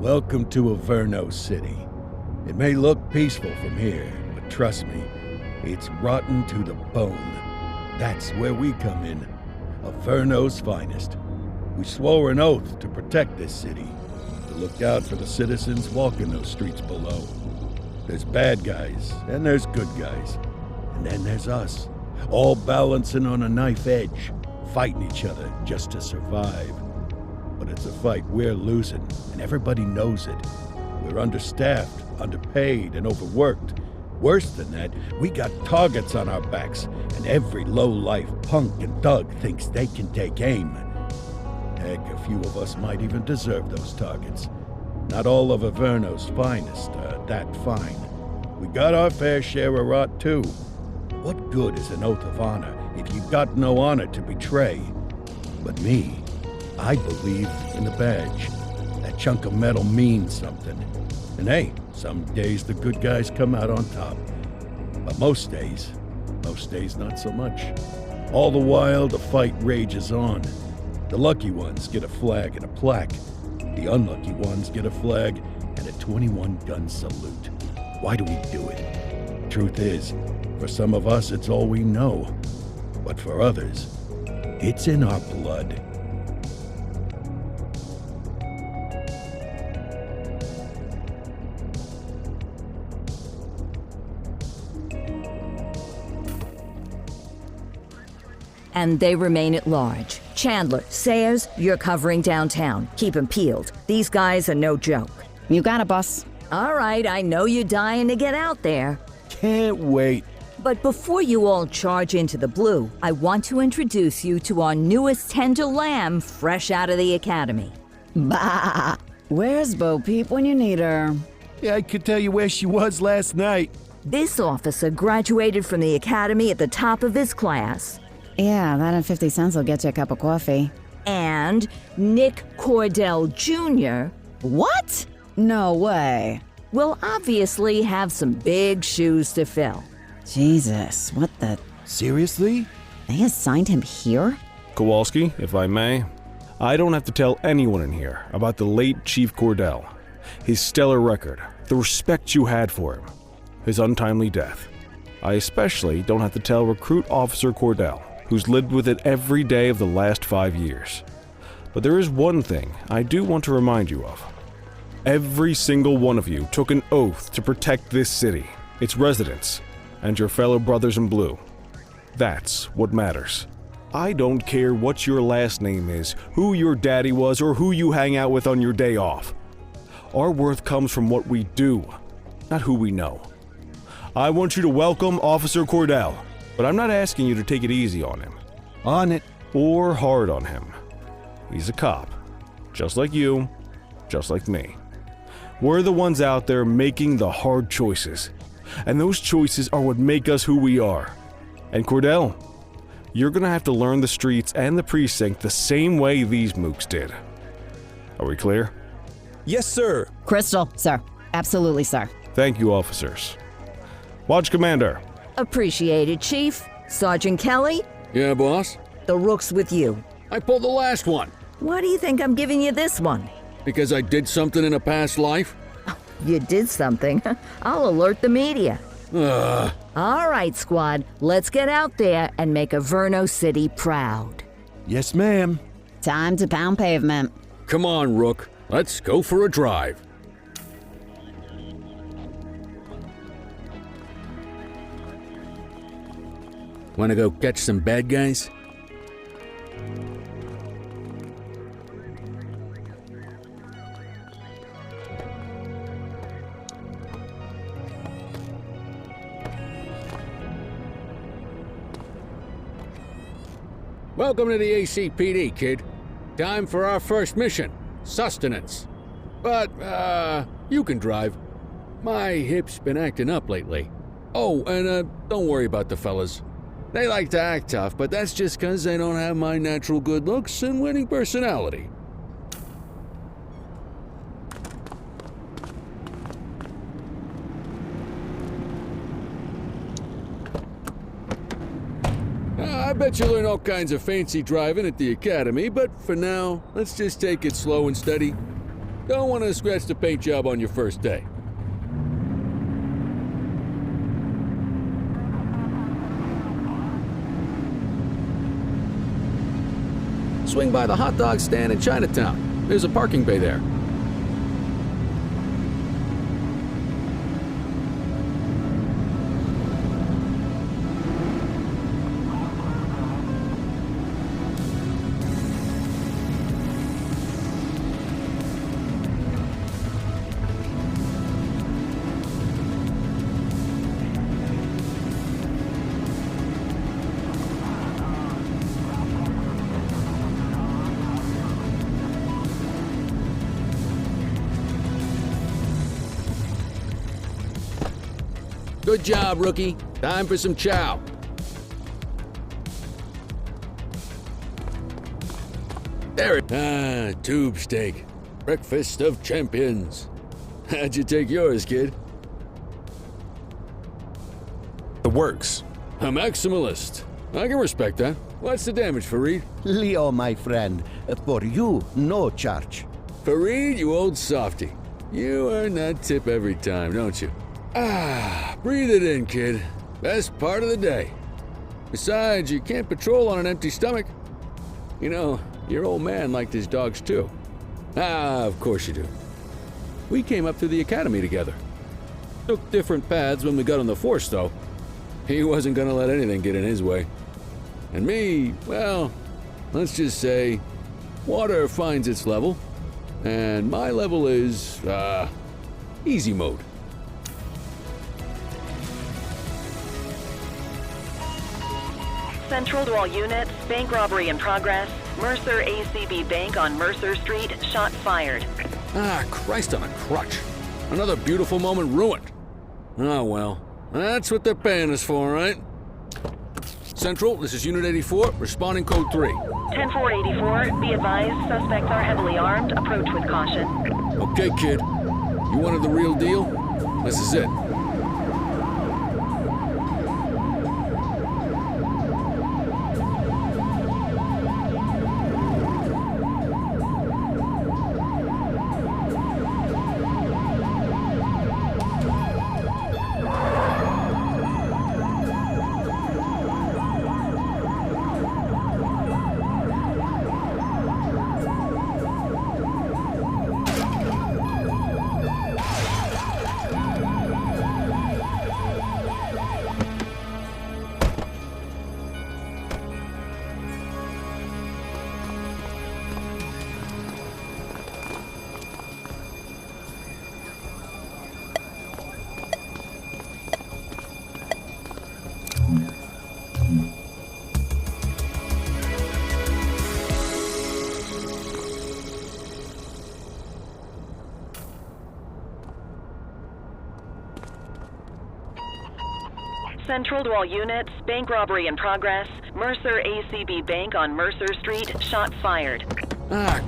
Welcome to Averno City. It may look peaceful from here, but trust me, it's rotten to the bone. That's where we come in. Averno's finest. We swore an oath to protect this city, to look out for the citizens walking those streets below. There's bad guys, and there's good guys. And then there's us, all balancing on a knife edge, fighting each other just to survive. But it's a fight we're losing, and everybody knows it. We're understaffed, underpaid, and overworked. Worse than that, we got targets on our backs, and every low-life punk and thug thinks they can take aim. Heck, a few of us might even deserve those targets. Not all of Averno's finest are that fine. We got our fair share of rot, too. What good is an oath of honor if you've got no honor to betray? But me, I believe in the badge. That chunk of metal means something. And hey, some days the good guys come out on top. But most days not so much. All the while, the fight rages on. The lucky ones get a flag and a plaque. The unlucky ones get a flag and a 21-gun salute. Why do we do it? Truth is, for some of us, it's all we know. But for others, it's in our blood. And they remain at large. Chandler, Sayers, you're covering downtown. Keep 'em peeled. These guys are no joke. You got it, boss. All right, I know you're dying to get out there. Can't wait. But before you all charge into the blue, I want to introduce you to our newest tender lamb fresh out of the academy. Bah! Where's Bo Peep when you need her? Yeah, I could tell you where she was last night. This officer graduated from the academy at the top of his class. Yeah, that and 50 cents will get you a cup of coffee. And Nick Cordell Jr. What? No way. will obviously have some big shoes to fill. Jesus, what the... Seriously? They assigned him here? Kowalski, if I may, I don't have to tell anyone in here about the late Chief Cordell, his stellar record, the respect you had for him, his untimely death. I especially don't have to tell Recruit Officer Cordell, who's lived with it every day of the last 5 years. But there is one thing I do want to remind you of. Every single one of you took an oath to protect this city, its residents, and your fellow brothers in blue. That's what matters. I don't care what your last name is, who your daddy was, or who you hang out with on your day off. Our worth comes from what we do, not who we know. I want you to welcome Officer Cordell, but I'm not asking you to take it easy on him. On it. Or hard on him. He's a cop, just like you, just like me. We're the ones out there making the hard choices, and those choices are what make us who we are. And Cordell, you're gonna have to learn the streets and the precinct the same way these mooks did. Are we clear? Yes, sir. Crystal, sir. Absolutely, sir. Thank you, officers. Watch Commander. Appreciated, Chief. Sergeant Kelly, Yeah, boss? the rook's with you. I pulled the last one. Why do you think I'm giving you this one? Because I did something in a past life? You did something. I'll alert the media. Ugh. All right, squad, let's get out there and make Averno City proud. Yes, ma'am. Time to pound pavement. Come on, Rook. Let's go for a drive. Wanna go catch some bad guys? Welcome to the ACPD, kid. Time for our first mission, sustenance. But, you can drive. My hip's been acting up lately. Oh, and, don't worry about the fellas. They like to act tough, but that's just 'cause they don't have my natural good looks and winning personality. I bet you learn all kinds of fancy driving at the academy, but for now, let's just take it slow and steady. Don't want to scratch the paint job on your first day. Swing by the hot dog stand in Chinatown. There's a parking bay there. Good job, rookie. Time for some chow. There it. Tube steak. Breakfast of champions. How'd you take yours, kid? The works. A maximalist. I can respect that. What's the damage, Fareed? Leo, my friend, for you, no charge. Fareed, you old softy. You earn that tip every time, don't you? Breathe it in, kid. Best part of the day. Besides, you can't patrol on an empty stomach. You know, your old man liked his dogs too. Of course you do. We came up through the academy together. Took different paths when we got on the force, though. He wasn't gonna let anything get in his way. And me, well, let's just say, water finds its level, and my level is, easy mode. Central to all units, bank robbery in progress. Mercer ACB Bank on Mercer Street, shot fired. Christ on a crutch. Another beautiful moment ruined. Oh well, that's what they're paying us for, right? Central, this is Unit 84, responding code 3. 10-484, be advised, suspects are heavily armed. Approach with caution. Okay, kid. You wanted the real deal? This is it. Central to all units, bank robbery in progress. Mercer ACB Bank on Mercer Street, shot fired.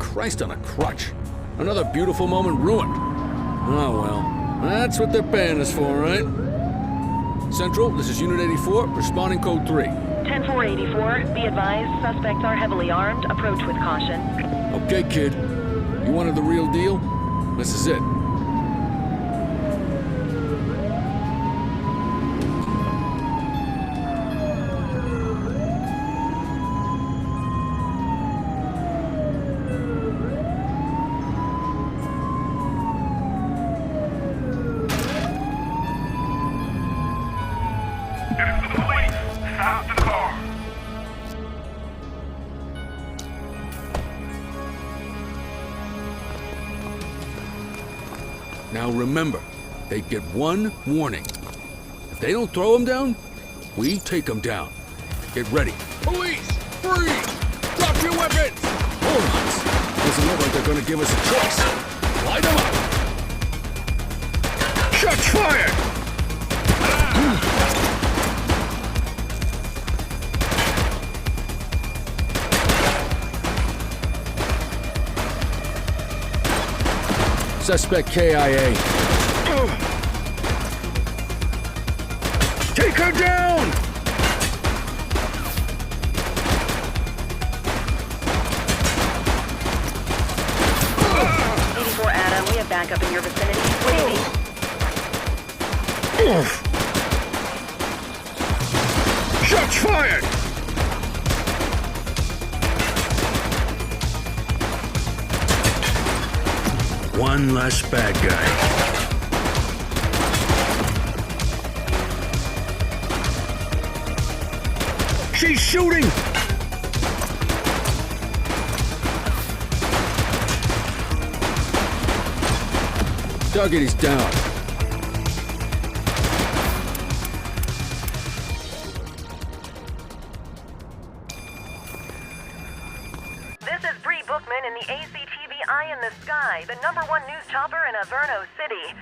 Christ on a crutch. Another beautiful moment ruined. Oh well, that's what they're paying us for, right? Central, this is Unit 84, responding code 3. 10-484, be advised, suspects are heavily armed. Approach with caution. Okay, kid. You wanted the real deal? This is it. Now remember, they get one warning. If they don't throw them down, we take them down. Get ready. Police! Freeze! Drop your weapons! Morons! Doesn't look like they're gonna give us a choice. Light them up! Shots fired! Suspect KIA. Take her down! backup in your vicinity? What do you need? Shots fired! One less bad guy. She's shooting! Target is down. This is Bree Bookman in the ACTV Eye in the Sky, the #1 news chopper in Averno City.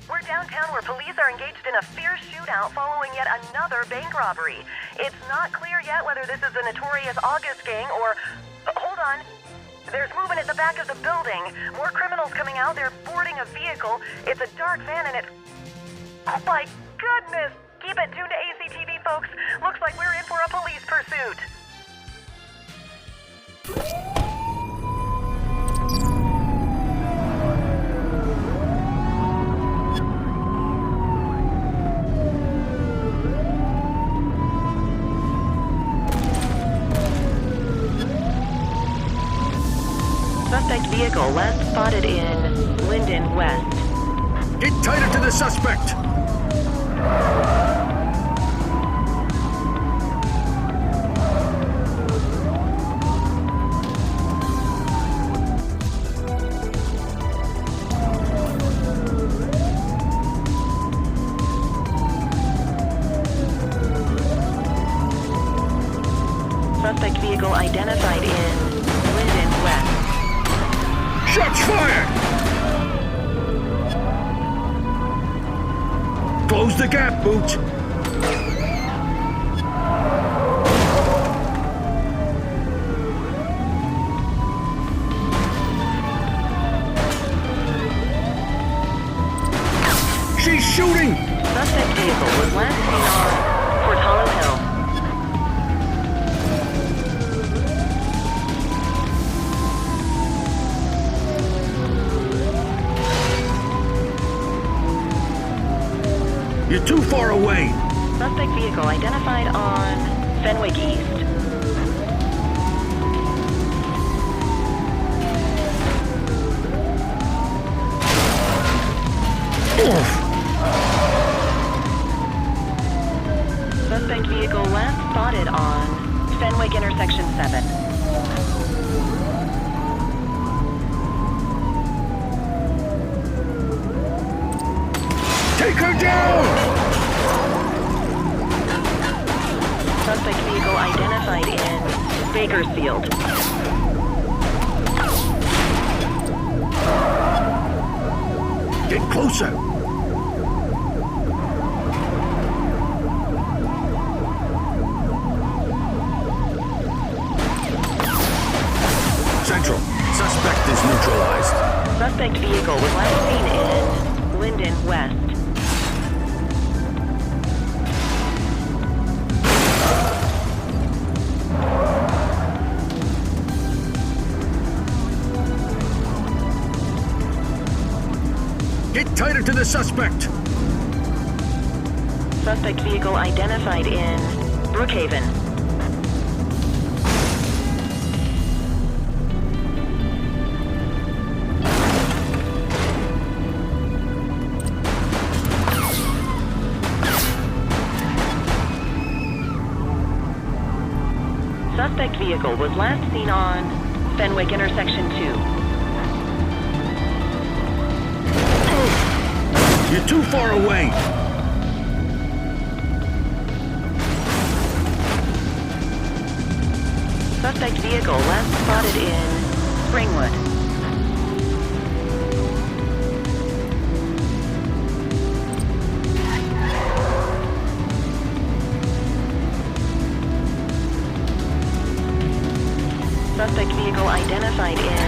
We're downtown where police are engaged in a fierce shootout following yet another bank robbery. It's not clear yet whether this is the notorious August gang or... hold on. There's movement at the back of the building. More criminals coming out. They're boarding a vehicle. It's a dark van and it's... oh my goodness! Keep it tuned to ACTV, folks. Looks like we're in for a police pursuit. Suspect vehicle last spotted in Linden West. Get tighter to the suspect! Suspect vehicle identified in Linden West. Shots fired! Close the gap, Boots! She's shooting! Suspect vehicle was last seen on Fort Hollow Hill. You're too far away! Suspect vehicle identified on Fenwick East. Suspect vehicle last spotted on Fenwick intersection 7. Take her down! Suspect vehicle identified in Bakersfield. Get closer! Central, suspect is neutralized. Suspect vehicle was last seen in Linden West. Get tighter to the suspect! Suspect vehicle identified in Brookhaven. Suspect vehicle was last seen on Fenwick intersection 2. You're too far away! Suspect vehicle last spotted in Springwood. Suspect vehicle identified in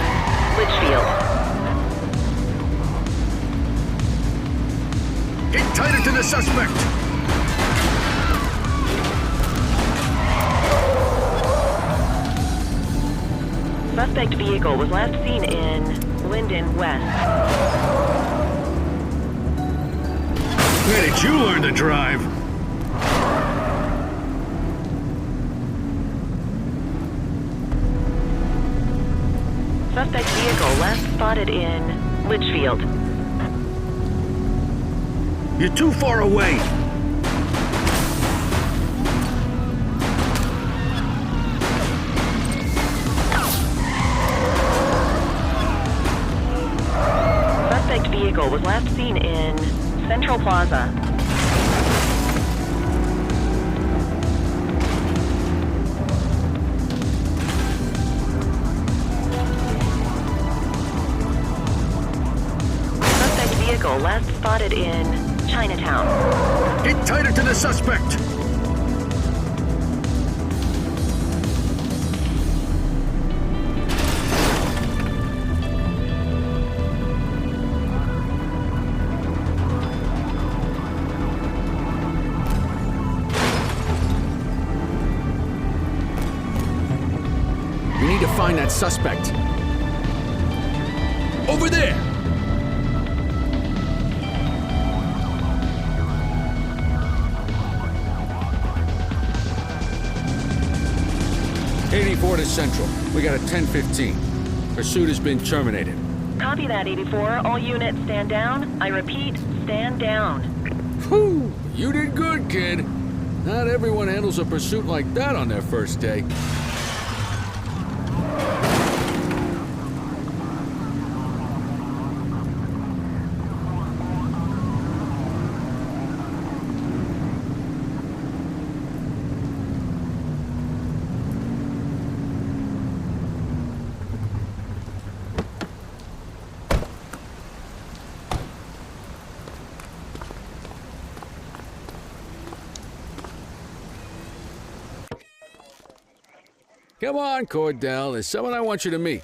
Litchfield. Get tighter to the suspect! Suspect vehicle was last seen in Linden West. Where did you learn to drive? Suspect vehicle last spotted in Litchfield. You're too far away. Suspect vehicle was last seen in Central Plaza. Suspect vehicle last spotted in Chinatown. Get tighter to the suspect. We need to find that suspect. Over there! '84 to Central. We got a 10:15. Pursuit has been terminated. Copy that, 84. All units stand down. I repeat, stand down. Whew! You did good, kid. Not everyone handles a pursuit like that on their first day. Come on, Cordell. There's someone I want you to meet.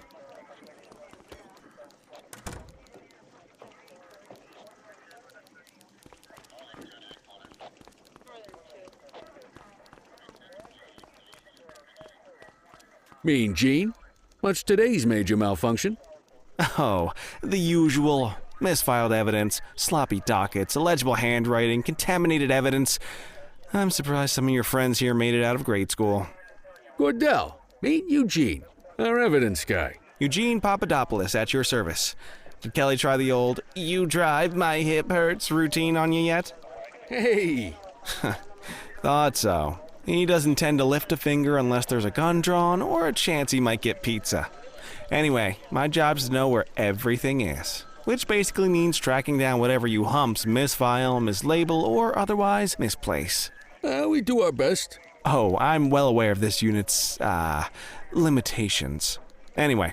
Mean Gene? What's today's major malfunction? Oh, the usual. Misfiled evidence, sloppy dockets, illegible handwriting, contaminated evidence. I'm surprised some of your friends here made it out of grade school. Cordell, meet Eugene, our evidence guy. Eugene Papadopoulos at your service. Did Kelly try the old, "you drive, my hip hurts" routine on you yet? Hey! Thought so. He doesn't tend to lift a finger unless there's a gun drawn or a chance he might get pizza. Anyway, my job's to know where everything is, which basically means tracking down whatever you humps misfile, mislabel, or otherwise misplace. We do our best. Oh, I'm well aware of this unit's, limitations. Anyway,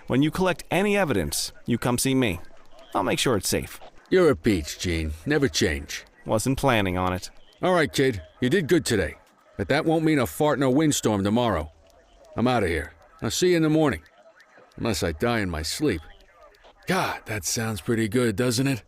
when you collect any evidence, you come see me. I'll make sure it's safe. You're a peach, Gene. Never change. Wasn't planning on it. All right, kid. You did good today. But that won't mean a fart in a windstorm tomorrow. I'm out of here. I'll see you in the morning. Unless I die in my sleep. God, that sounds pretty good, doesn't it?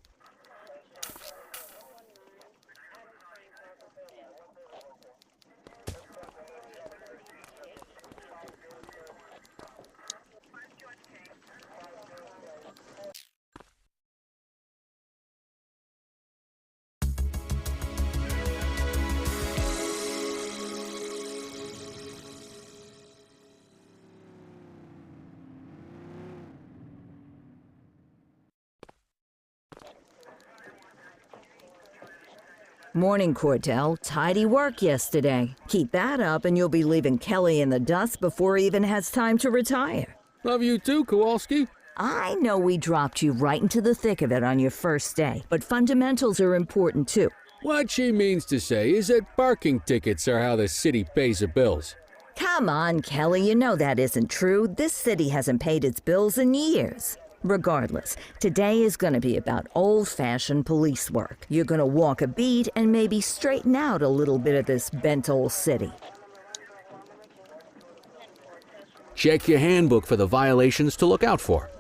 Morning, Cordell. Tidy work yesterday. Keep that up and you'll be leaving Kelly in the dust before he even has time to retire. Love you too, Kowalski. I know we dropped you right into the thick of it on your first day, but fundamentals are important too. What she means to say is that parking tickets are how the city pays the bills. Come on, Kelly, you know that isn't true. This city hasn't paid its bills in years. Regardless, today is going to be about old-fashioned police work. You're going to walk a beat and maybe straighten out a little bit of this bent old city. Check your handbook for the violations to look out for.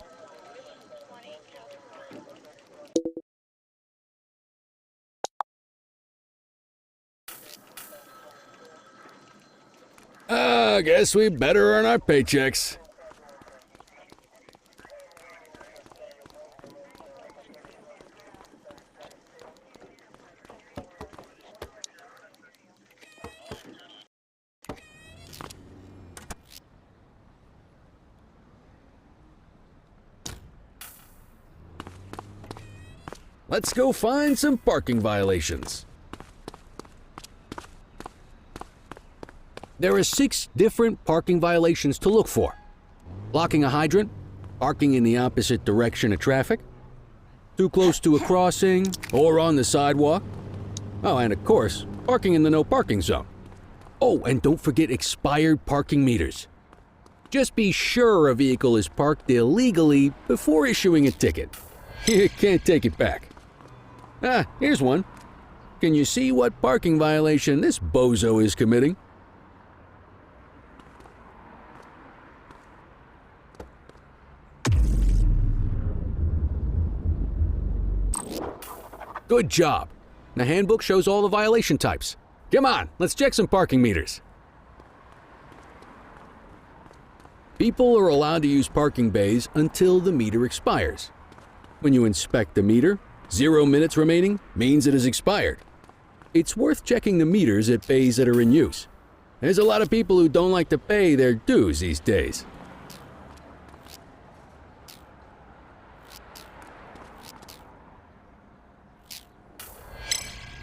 I guess we better earn our paychecks. let's go find some parking violations. There are 6 different parking violations to look for. Blocking a hydrant, parking in the opposite direction of traffic, too close to a crossing or on the sidewalk. Oh, and of course, parking in the no parking zone. Oh, and don't forget expired parking meters. Just be sure a vehicle is parked illegally before issuing a ticket. You can't take it back. Ah, here's one. Can you see what parking violation this bozo is committing? Good job. The handbook shows all the violation types. Come on, let's check some parking meters. People are allowed to use parking bays until the meter expires. When you inspect the meter, 0 minutes remaining means it has expired. It's worth checking the meters at bays that are in use. There's a lot of people who don't like to pay their dues these days.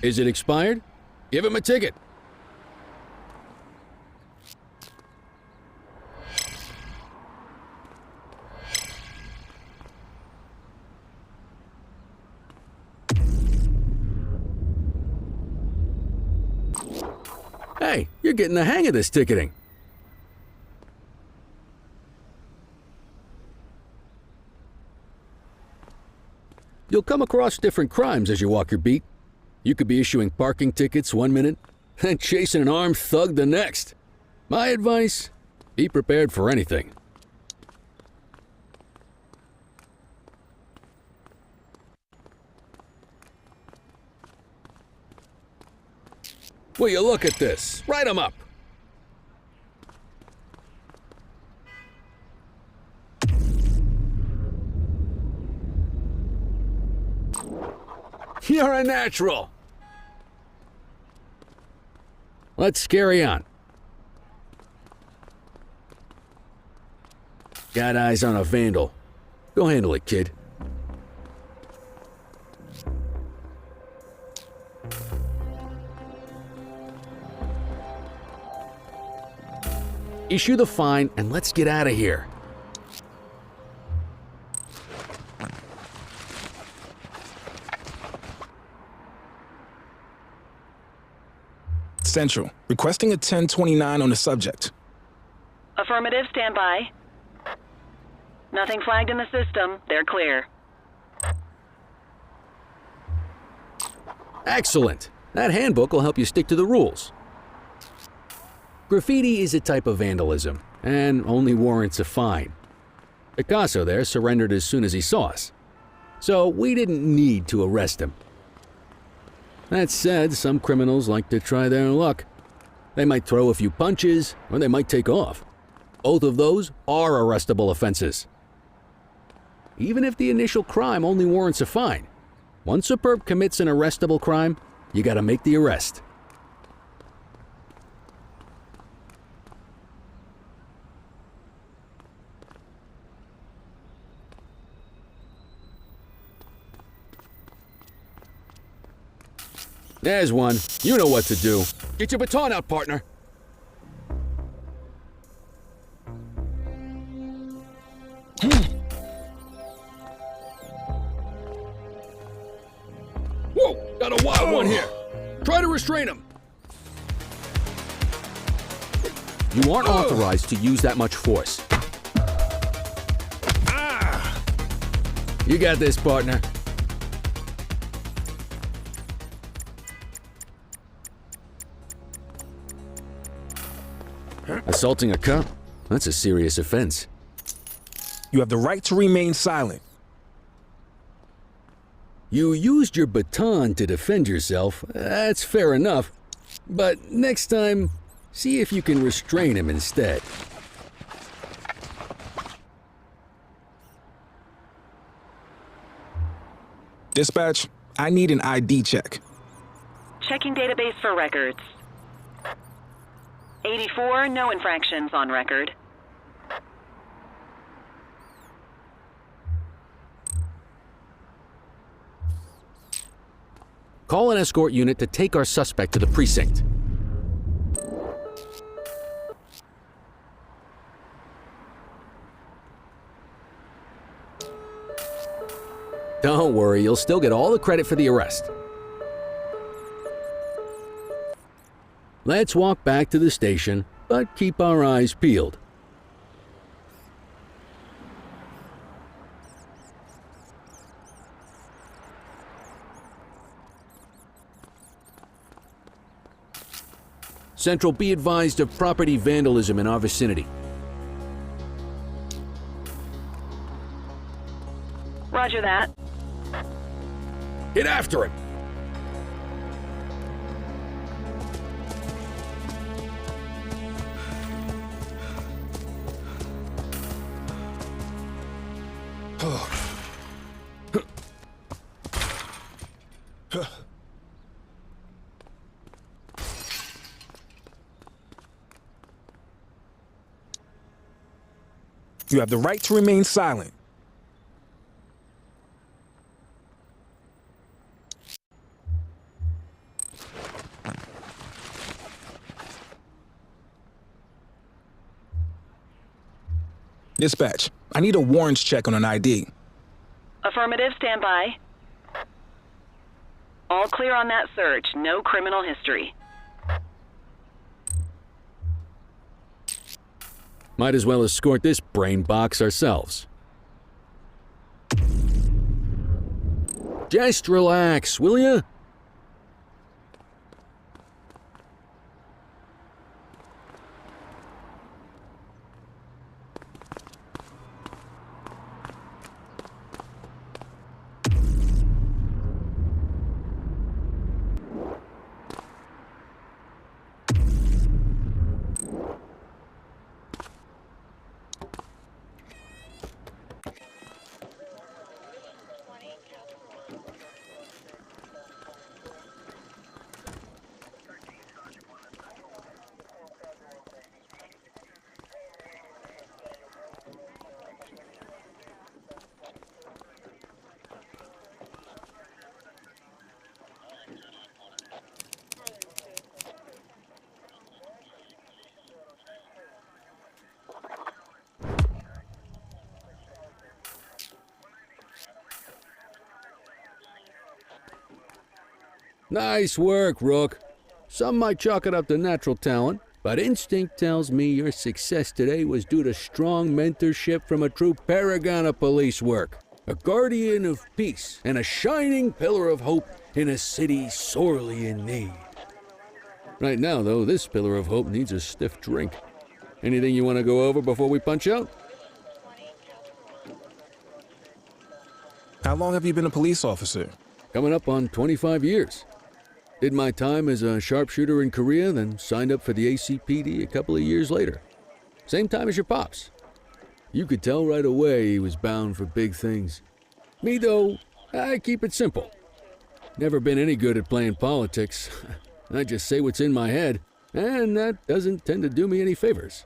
Is it expired? Give him a ticket. Hey, you're getting the hang of this ticketing. You'll come across different crimes as you walk your beat. You could be issuing parking tickets 1 minute and chasing an armed thug the next. My advice, be prepared for anything. Will you look at this? Write 'em up. You're a natural. Let's carry on. Got eyes on a vandal. Go handle it, kid. Issue the fine and let's get out of here. Central, requesting a 1029 on the subject. Affirmative, stand by. Nothing flagged in the system. They're clear. Excellent. That handbook will help you stick to the rules. Graffiti is a type of vandalism and only warrants a fine. Picasso there surrendered as soon as he saw us, so we didn't need to arrest him. That said, some criminals like to try their luck. They might throw a few punches, or they might take off. Both of those are arrestable offenses. Even if the initial crime only warrants a fine, once a perp commits an arrestable crime, you gotta make the arrest. There's one. You know what to do. Get your baton out, partner. Whoa! Got a wild one here. Try to restrain him. You aren't authorized to use that much force. You got this, partner. Assaulting a cop? That's a serious offense. You have the right to remain silent. You used your baton to defend yourself. That's fair enough. But next time, see if you can restrain him instead. Dispatch, I need an ID check. Checking database for records. 84, no infractions on record. Call an escort unit to take our suspect to the precinct. Don't worry, you'll still get all the credit for the arrest. Let's walk back to the station, but keep our eyes peeled. Central, be advised of property vandalism in our vicinity. Roger that. Get after him! You have the right to remain silent. Dispatch, I need a warrants check on an ID. Affirmative, stand by. All clear on that search. No criminal history. Might as well escort this brain box ourselves. Just relax, will ya? Nice work, Rook. Some might chalk it up to natural talent, but instinct tells me your success today was due to strong mentorship from a true paragon of police work, a guardian of peace, and a shining pillar of hope in a city sorely in need. Right now, though, this pillar of hope needs a stiff drink. Anything you want to go over before we punch out? How long have you been a police officer? Coming up on 25 years. Did my time as a sharpshooter in Korea, then signed up for the ACPD a couple of years later. Same time as your pops. You could tell right away he was bound for big things. Me, though, I keep it simple. Never been any good at playing politics. I just say what's in my head, and that doesn't tend to do me any favors.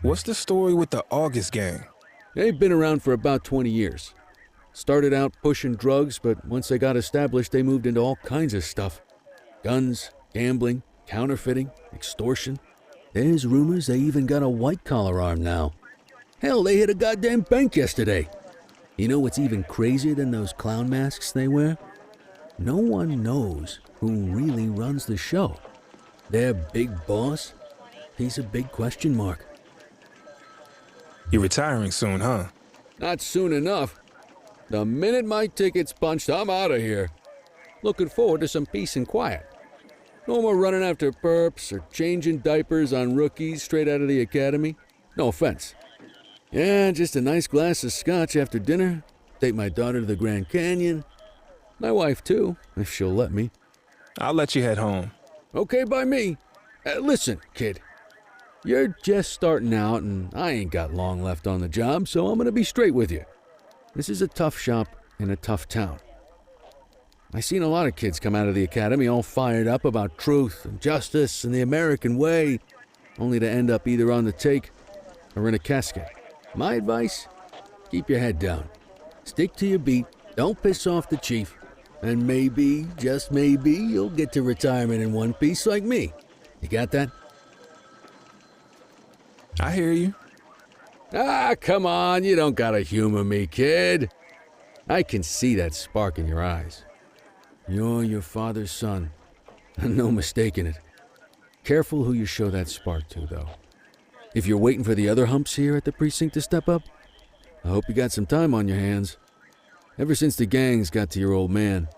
What's the story with the August gang? They've been around for about 20 years. Started out pushing drugs, but once they got established, they moved into all kinds of stuff. Guns, gambling, counterfeiting, extortion. There's rumors they even got a white-collar arm now. Hell, they hit a goddamn bank yesterday. You know what's even crazier than those clown masks they wear? No one knows who really runs the show. Their big boss? He's a big question mark. You're retiring soon, huh? Not soon enough. The minute my ticket's punched, I'm out of here. Looking forward to some peace and quiet. No more running after perps or changing diapers on rookies straight out of the academy. No offense. Yeah, just a nice glass of scotch after dinner. Take my daughter to the Grand Canyon. My wife, too, if she'll let me. I'll let you head home. Okay by me. Listen, kid. You're just starting out, and I ain't got long left on the job, so I'm gonna be straight with you. This is a tough shop in a tough town. I seen a lot of kids come out of the academy all fired up about truth and justice and the American way, only to end up either on the take or in a casket. My advice? Keep your head down. Stick to your beat, don't piss off the chief, And maybe, just maybe, you'll get to retirement in one piece like me. You got that? I hear you. Ah, come on, you don't gotta humor me, kid. I can see that spark in your eyes. You're your father's son. No mistaking it. Careful who you show that spark to, though. If you're waiting for the other humps here at the precinct to step up, I hope you got some time on your hands. Ever since the gangs got to your old man,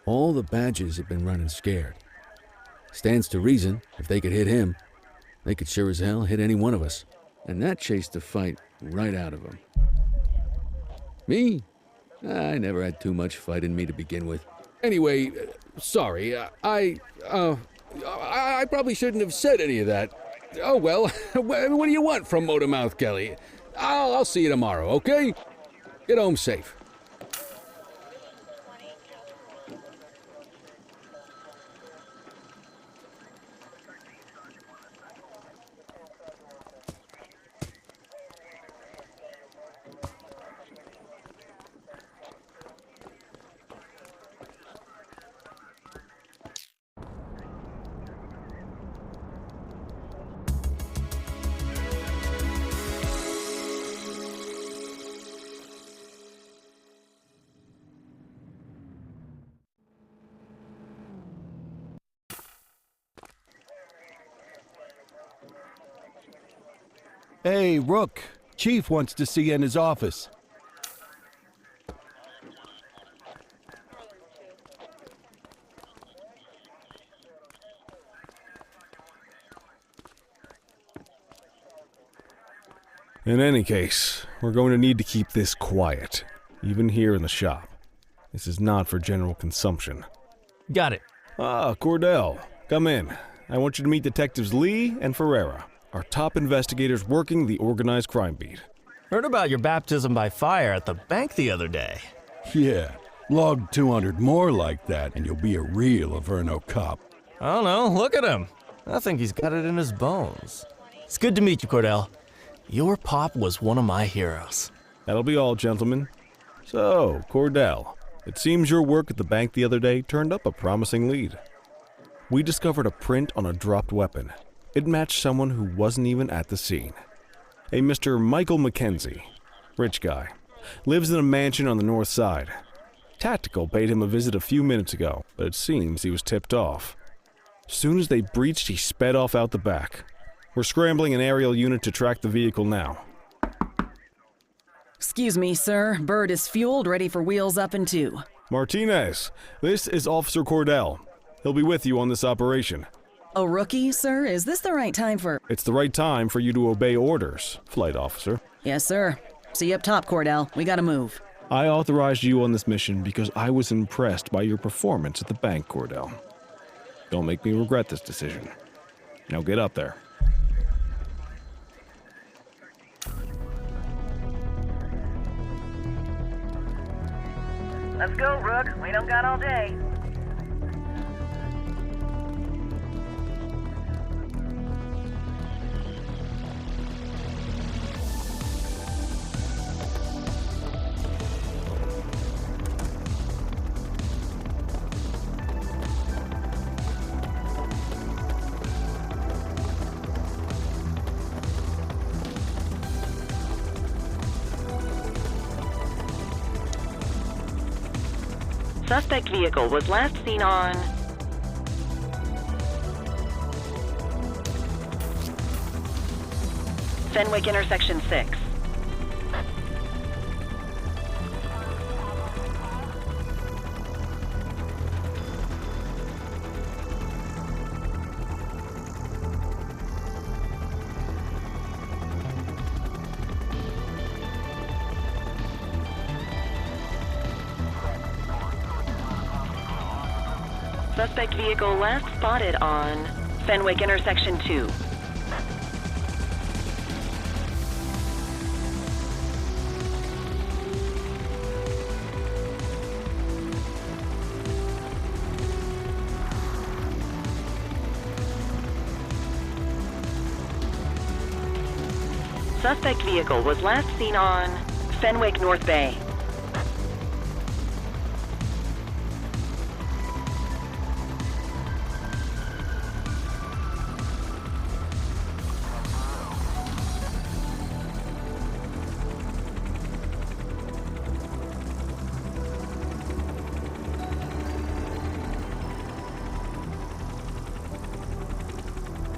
all the badges have been running scared. Stands to reason, if they could hit him, they could sure as hell hit any one of us. And that chased the fight right out of him. Me? I never had too much fight in me to begin with. Anyway, sorry, I probably shouldn't have said any of that. Oh well, what do you want from Motormouth Kelly? I'll see you tomorrow, okay? Get home safe. Hey, Rook. Chief wants to see you in his office. In any case, we're going to need to keep this quiet, even here in the shop. This is not for general consumption. Got it. Ah, Cordell, come in. I want you to meet Detectives Lee and Ferreira, our top investigators working the organized crime beat. Heard about your baptism by fire at the bank the other day. Yeah, log 200 more like that and you'll be a real Averno cop. I don't know, look at him. I think he's got it in his bones. It's good to meet you, Cordell. Your pop was one of my heroes. That'll be all, gentlemen. So, Cordell, it seems your work at the bank the other day turned up a promising lead. We discovered a print on a dropped weapon. It matched someone who wasn't even at the scene. A Mr. Michael Mackenzie, rich guy, lives in a mansion on the north side. Tactical paid him a visit a few minutes ago, but it seems he was tipped off. Soon as they breached, he sped off out the back. We're scrambling an aerial unit to track the vehicle now. Excuse me, sir. Bird is fueled, ready for wheels up in 2. Martinez, this is Officer Cordell. He'll be with you on this operation. A rookie, sir? Is this the right time for... It's the right time for you to obey orders, Flight Officer. Yes, sir. See you up top, Cordell. We gotta move. I authorized you on this mission because I was impressed by your performance at the bank, Cordell. Don't make me regret this decision. Now get up there. Let's go, Rook. We don't got all day. Suspect vehicle was last seen on Fenwick intersection 6. Suspect vehicle last spotted on Fenwick intersection 2. Suspect vehicle was last seen on Fenwick North Bay.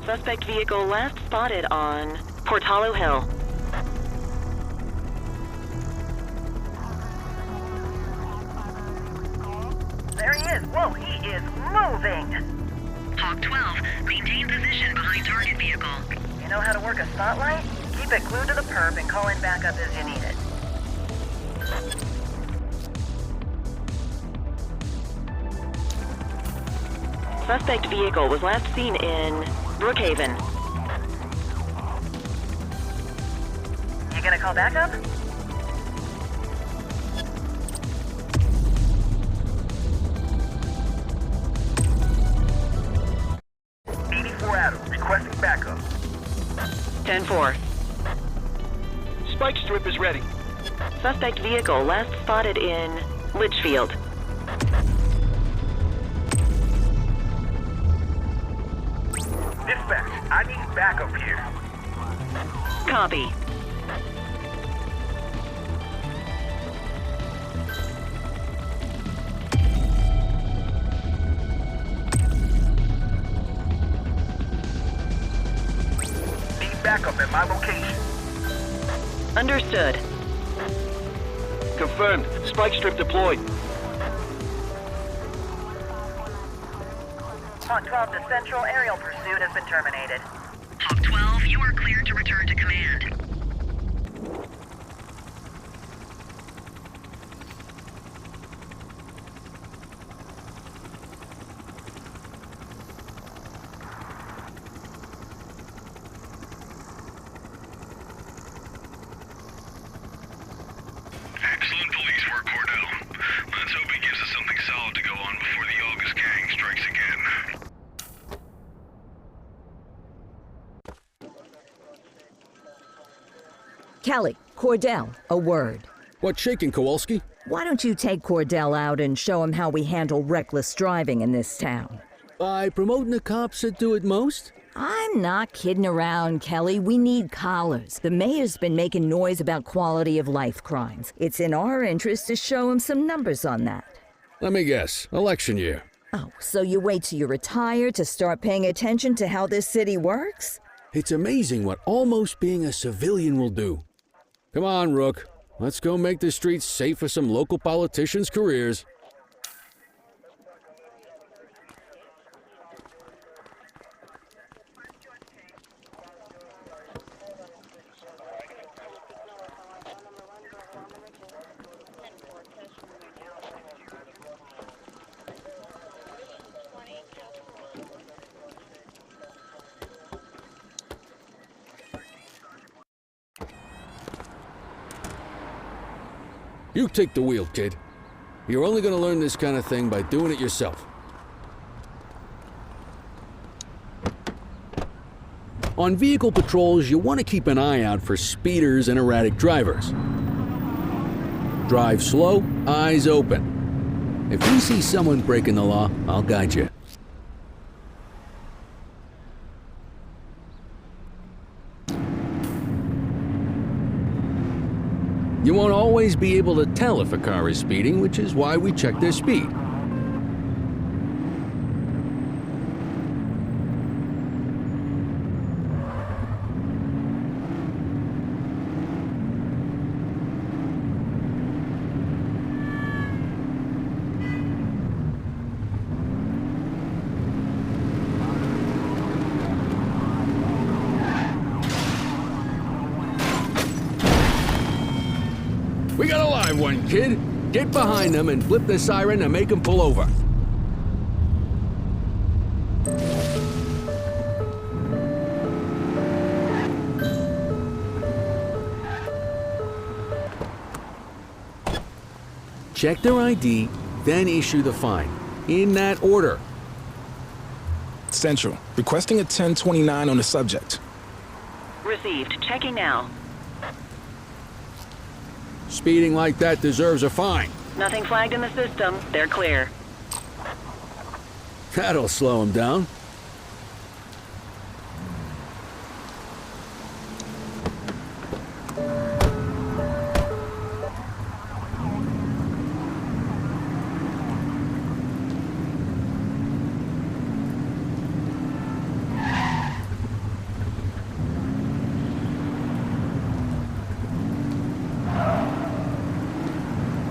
Suspect vehicle last spotted on Portalo Hill. There he is. Whoa, he is moving. Hawk 12, maintain position behind target vehicle. You know how to work a spotlight? Keep it glued to the perp and call in backup as you need it. Suspect vehicle was last seen in Brookhaven. You gonna call backup? Requesting backup. 10-4. Spike strip is ready. Suspect vehicle last spotted in Litchfield. Dispatch, I need backup here. Copy. Backup at my location. Understood. Confirmed. Spike strip deployed. Hawk 12 to Central. Aerial pursuit has been terminated. Hawk 12, you are cleared to return to command. Excellent police work, Cordell. Let's hope he gives us something solid to go on before the August gang strikes again. Kelly, Cordell, a word. What's shaking, Kowalski? Why don't you take Cordell out and show him how we handle reckless driving in this town? By promoting the cops that do it most? I'm not kidding around, Kelly. We need collars. The mayor's been making noise about quality of life crimes. It's in our interest to show him some numbers on that. Let me guess. Election year. Oh, so you wait till you retire to start paying attention to how this city works? It's amazing what almost being a civilian will do. Come on, Rook. Let's go make the streets safe for some local politicians' careers. You take the wheel, kid. You're only going to learn this kind of thing by doing it yourself. On vehicle patrols, you want to keep an eye out for speeders and erratic drivers. Drive slow, eyes open. If you see someone breaking the law, I'll guide you. You won't always be able to tell if a car is speeding, which is why we check their speed. We got a live one, kid. Get behind them and flip the siren to make them pull over. Check their ID, then issue the fine. In that order. Central, requesting a 1029 on the subject. Received. Checking now. Speeding like that deserves a fine. Nothing flagged in the system. They're clear. That'll slow him down.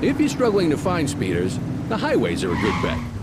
If you're struggling to find speeders, the highways are a good bet.